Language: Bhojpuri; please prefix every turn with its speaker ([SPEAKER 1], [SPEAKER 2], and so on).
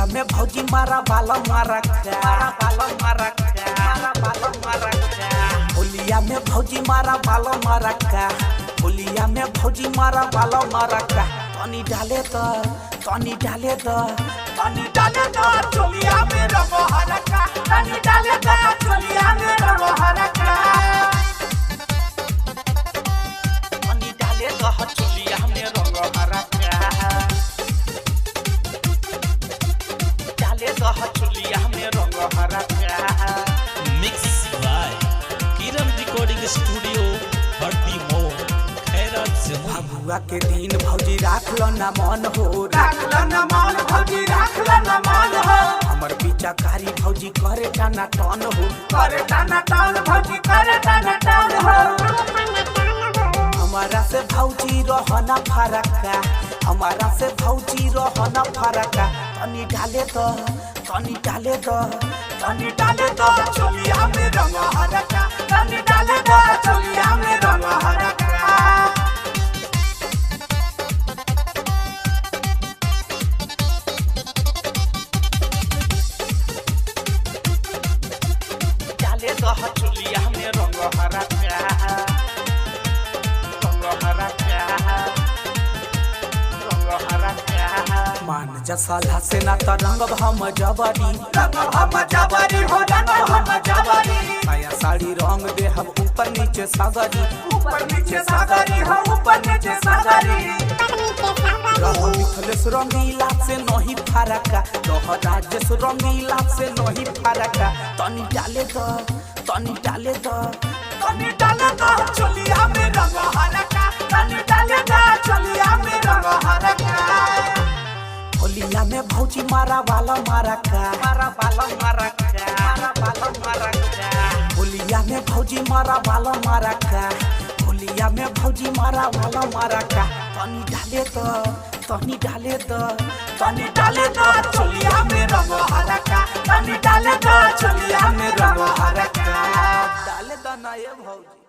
[SPEAKER 1] होलिया में भौजी मारा बाला मारा होलिया में भौजी मारा बाला मारा होलिया में भौजी मारा बाला मारा तनी डाले तो चोलिया में रंग हरका तनी डाले तो चोलिया में रंग हरका तनी डाले तो चोलिया में रंग हरका डाले तो चोलिया में रंग हरका।
[SPEAKER 2] Mix by Kiran recording studio Hardi मोड़ खैरत से
[SPEAKER 1] भगुआ के दिन भौजी राख लो ना मन हो
[SPEAKER 3] भौजी राख लो ना मन हो
[SPEAKER 1] हमर पीछा कारी भौजी करे टाना टन हो
[SPEAKER 3] भौजी करे टाना टान हो
[SPEAKER 1] हमारा से भौजी रहना फरका हमारा से भौजी रहना फरका तनी डाले तो
[SPEAKER 3] चोलिया में रंग हरका तनी डाले तो चोलिया में रंग हरका
[SPEAKER 1] डाले तो चोलिया में रंग हरका मान जसला से ना तरंग हम जबरी आया साड़ी रंग दे हम ऊपर नीचे सागरी रह मिथलेश रंगीला से नहीं फरका रह राजेश रंगीला से नहीं फरका तनी डाले तो
[SPEAKER 3] चोलिया में रंग हरका तनी डाले तो चोलिया में रंग हरका
[SPEAKER 1] होलिया में भौजी मारा बाला मारा होलिया में भौजी मारा बाला मारा होलिया में भौजी मारा बाला मारा तनी डाले तो
[SPEAKER 3] चोलिया में रंग हरका तनी डाले तो चोलिया में रंग हरका
[SPEAKER 1] डाले तो ना ये भौजी।